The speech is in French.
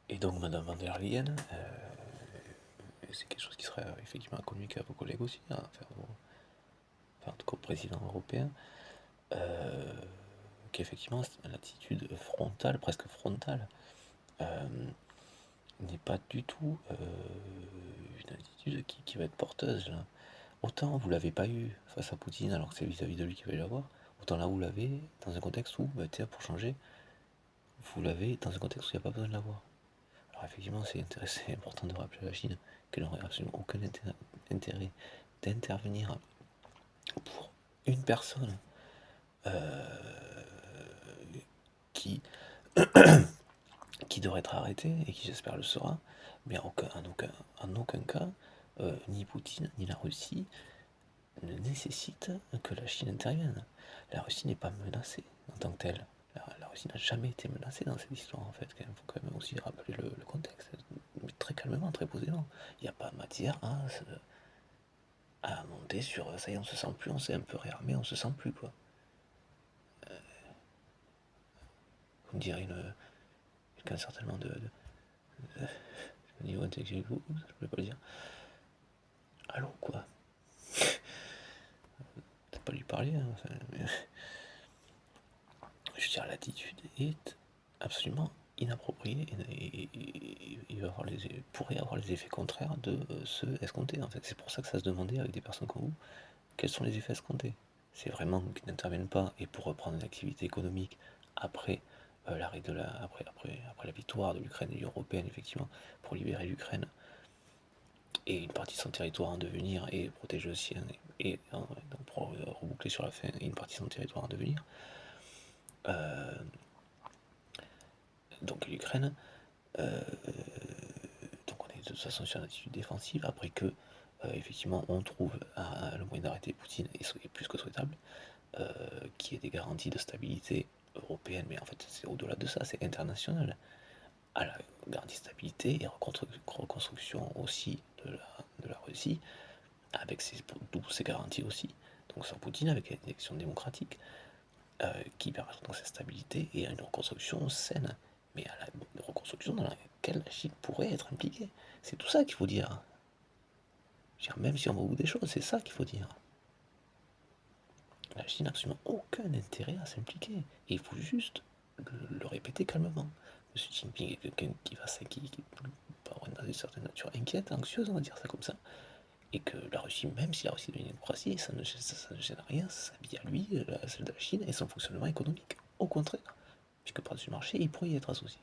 Et donc Madame van der Leyen, c'est quelque chose qui serait effectivement communiqué à vos collègues aussi, hein, en tout cas au président européen, qu'effectivement l'attitude frontale, presque frontale, n'est pas du tout une attitude qui va être porteuse là. Autant vous l'avez pas eu face à Poutine alors que c'est vis-à-vis de lui qu'il va l'avoir, autant là vous l'avez dans un contexte où, bah, tiens, pour changer, vous l'avez dans un contexte où il n'y a pas besoin de l'avoir. Alors effectivement c'est important de rappeler à la Chine qu'elle n'aurait absolument aucun intérêt d'intervenir pour une personne qui, qui devrait être arrêtée et qui j'espère le sera, mais en aucun cas, ni Poutine ni la Russie ne nécessite que la Chine intervienne. La Russie n'est pas menacée en tant que telle. La Russie n'a jamais été menacée dans cette histoire, en fait. Il faut quand même aussi rappeler le contexte, mais très calmement, très posément. Il n'y a pas matière à monter sur ça y est, on se sent plus, on s'est un peu réarmé, on se sent plus, quoi. Comme dirait quelqu'un certainement de niveau intellectuel, je peux pas le dire. Allô, quoi. Peut-être pas lui parler, hein, enfin, mais je veux dire, l'attitude est absolument inappropriée et pourrait avoir les effets contraires de ceux escomptés. En fait, c'est pour ça que ça se demandait avec des personnes comme vous, quels sont les effets escomptés. C'est vraiment qu'ils n'interviennent pas et pour reprendre une activité économique après l'arrêt après la victoire de l'Ukraine et de l'Union européenne, effectivement, pour libérer l'Ukraine et une partie de son territoire en devenir et protéger le sien, et donc pour reboucler sur la fin, et une partie de son territoire en devenir. Donc l'Ukraine, donc on est de toute façon sur une attitude défensive, après que effectivement on trouve le moyen d'arrêter Poutine est plus que souhaitable, qui ait des garanties de stabilité européenne, mais en fait c'est au-delà de ça, c'est international, à la garantie de stabilité et reconstruction aussi de la Russie, avec d'où ces garanties aussi, donc sans Poutine, avec une élection démocratique, qui permettra donc cette stabilité et une reconstruction saine, mais à la reconstruction dans laquelle la Chine pourrait être impliquée. C'est tout ça qu'il faut dire. Même si on va au bout des choses, c'est ça qu'il faut dire. La Chine n'a absolument aucun intérêt à s'impliquer. Et il faut juste le répéter calmement. M. Jinping est quelqu'un qui peut avoir une certaine nature inquiète, anxieuse, on va dire ça comme ça. Et que la Russie, même si la Russie est une démocratie, ça ne gêne rien, sa vie à lui, celle de la Chine et son fonctionnement économique. Au contraire, puisque par-dessus le marché, il pourrait y être associé.